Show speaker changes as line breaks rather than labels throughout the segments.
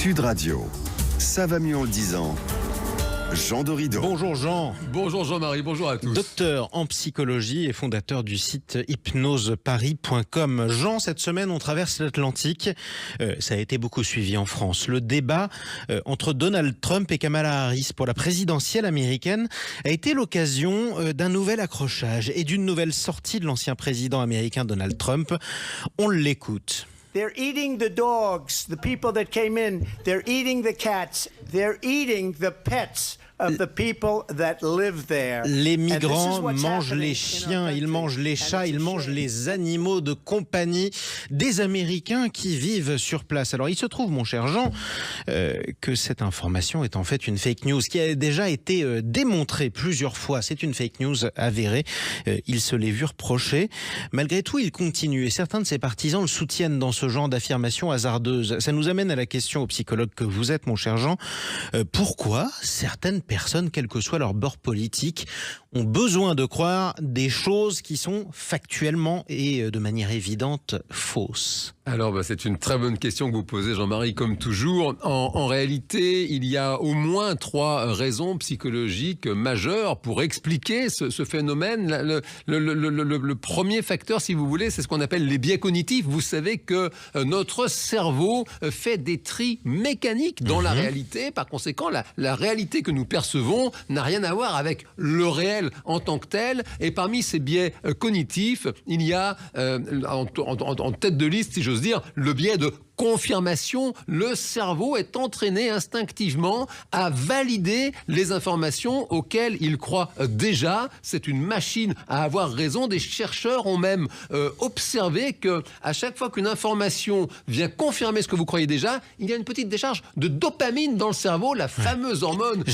Sud Radio. Ça va mieux en le disant. Jean Dorido.
Bonjour Jean.
Bonjour Jean-Marie, bonjour à tous.
Docteur en psychologie et fondateur du site hypnoseparis.com. Jean, cette semaine, on traverse l'Atlantique. Ça a été beaucoup suivi en France. Le débat entre Donald Trump et Kamala Harris pour la présidentielle américaine a été l'occasion d'un nouvel accrochage et d'une nouvelle sortie de l'ancien président américain Donald Trump. On l'écoute.
They're eating the dogs, the people that came in. They're eating the cats. They're eating the pets of the people that live there.
Les migrants mangent les chiens, ils mangent les chats, ils mangent les animaux de compagnie des Américains qui vivent sur place. Alors il se trouve, mon cher Jean, que cette information est en fait une fake news qui a déjà été démontrée plusieurs fois. C'est une fake news avérée. Il se l'est vu reprocher. Malgré tout, il continue et certains de ses partisans le soutiennent dans ce genre d'affirmations hasardeuses. Ça nous amène à la question au psychologue que vous êtes, mon cher Jean. Pourquoi certaines personnes, quel que soit leur bord politique, ont besoin de croire des choses qui sont factuellement et de manière évidente fausses?
Alors, c'est une très bonne question que vous posez, Jean-Marie, comme toujours. En réalité, il y a au moins 3 raisons psychologiques majeures pour expliquer ce phénomène. Le premier facteur, si vous voulez, c'est ce qu'on appelle les biais cognitifs. Vous savez que notre cerveau fait des tris mécaniques dans la réalité. Par conséquent, la réalité que nous percevons n'a rien à voir avec le réel en tant que tel. Et parmi ces biais cognitifs, il y a en tête de liste, si j'ose dire, le biais de confirmation. Le cerveau est entraîné instinctivement à valider les informations auxquelles il croit déjà. C'est une machine à avoir raison. Des chercheurs ont même observé que à chaque fois qu'une information vient confirmer ce que vous croyez déjà, il y a une petite décharge de dopamine dans le cerveau, la fameuse hormone du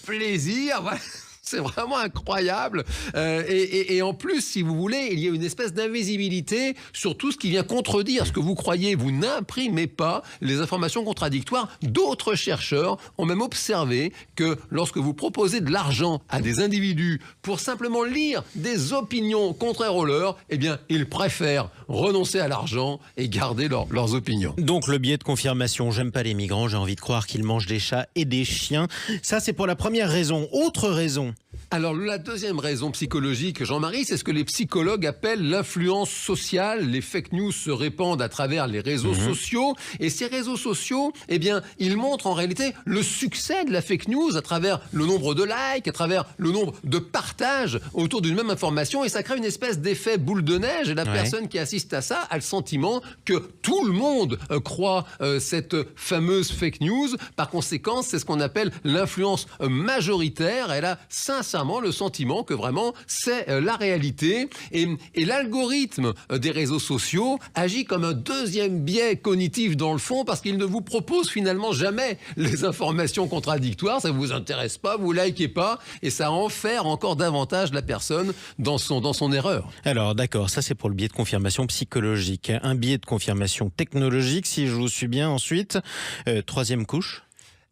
plaisir. Voilà. C'est vraiment incroyable. Et en plus, si vous voulez, il y a une espèce d'invisibilité sur tout ce qui vient contredire ce que vous croyez. Vous n'imprimez pas les informations contradictoires. D'autres chercheurs ont même observé que lorsque vous proposez de l'argent à des individus pour simplement lire des opinions contraires aux leurs, eh bien, ils préfèrent renoncer à l'argent et garder leurs opinions.
Donc le biais de confirmation, j'aime pas les migrants, j'ai envie de croire qu'ils mangent des chats et des chiens. Ça, c'est pour la première raison. Autre raison.
Alors la deuxième raison psychologique, Jean-Marie, c'est ce que les psychologues appellent l'influence sociale. Les fake news se répandent à travers les réseaux sociaux. Et ces réseaux sociaux, eh bien, ils montrent en réalité le succès de la fake news à travers le nombre de likes, à travers le nombre de partages autour d'une même information. Et ça crée une espèce d'effet boule de neige. Et la personne qui assiste à ça a le sentiment que tout le monde croit cette fameuse fake news. Par conséquent, c'est ce qu'on appelle l'influence majoritaire. Elle a sincèrement le sentiment que vraiment c'est la réalité. Et l'algorithme des réseaux sociaux agit comme un deuxième biais cognitif dans le fond, parce qu'il ne vous propose finalement jamais les informations contradictoires. Ça ne vous intéresse pas, vous likez pas, et ça enferme encore davantage la personne dans son erreur.
Alors d'accord, ça c'est pour le biais de confirmation psychologique. Un biais de confirmation technologique, si je vous suis bien ensuite. Troisième couche.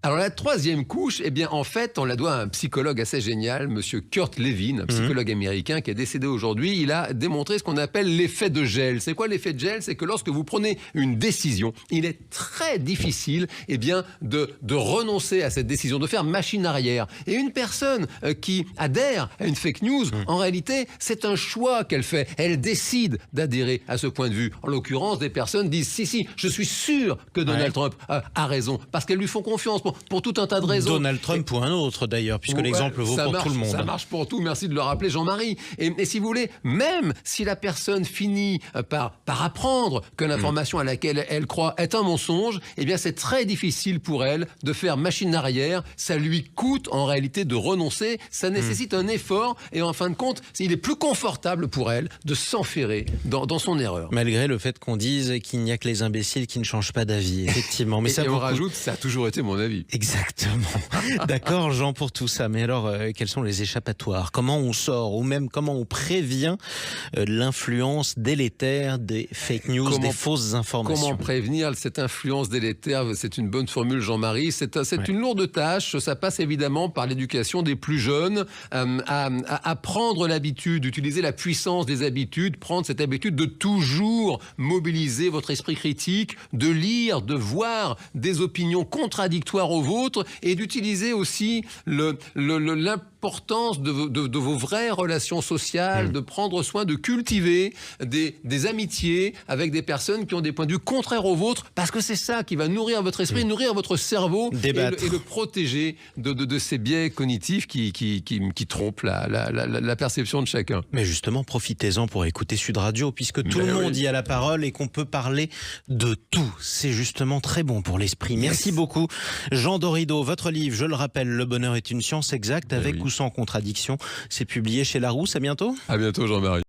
Alors la troisième couche, eh bien en fait, on la doit à un psychologue assez génial, monsieur Kurt Lewin, un psychologue américain qui est décédé aujourd'hui. Il a démontré ce qu'on appelle l'effet de gel. C'est quoi l'effet de gel? C'est que lorsque vous prenez une décision, il est très difficile, eh bien, de renoncer à cette décision, de faire machine arrière. Et une personne qui adhère à une fake news, en réalité, c'est un choix qu'elle fait. Elle décide d'adhérer à ce point de vue. En l'occurrence, des personnes disent si, je suis sûr que Donald Trump a raison, parce qu'elles lui font confiance. Pour tout un tas de raisons.
Donald Trump ou un autre d'ailleurs, puisque l'exemple vaut pour tout le monde.
Ça marche pour tout, merci de le rappeler Jean-Marie. Et si vous voulez, même si la personne finit par apprendre que l'information à laquelle elle croit est un mensonge, eh bien c'est très difficile pour elle de faire machine arrière. Ça lui coûte en réalité de renoncer, ça nécessite un effort, et en fin de compte, il est plus confortable pour elle de s'enferrer dans son erreur.
Malgré le fait qu'on dise qu'il n'y a que les imbéciles qui ne changent pas d'avis, effectivement. Mais
et on rajoute, ça a toujours été mon avis. vie.
Exactement. D'accord, Jean, pour tout ça. Mais alors, quels sont les échappatoires? Comment on sort, ou même comment on prévient l'influence délétère des fake news, des fausses informations?
Comment prévenir cette influence délétère? C'est une bonne formule, Jean-Marie. C'est une lourde tâche. Ça passe évidemment par l'éducation des plus jeunes, à prendre l'habitude d'utiliser la puissance des habitudes, prendre cette habitude de toujours mobiliser votre esprit critique, de lire, de voir des opinions contradictoires aux vôtres et d'utiliser aussi l'importance de vos vraies relations sociales, de prendre soin de cultiver des amitiés avec des personnes qui ont des points de vue contraires aux vôtres, parce que c'est ça qui va nourrir votre esprit, nourrir votre cerveau et le protéger de ces biais cognitifs qui trompent la perception de chacun.
Mais justement, profitez-en pour écouter Sud Radio, puisque tout le monde y a la parole et qu'on peut parler de tout. C'est justement très bon pour l'esprit. Merci beaucoup, Jean Dorido. Votre livre, je le rappelle, Le bonheur est une science exacte, avec ou sans contradiction. C'est publié chez Larousse. À bientôt.
À bientôt, Jean-Marie.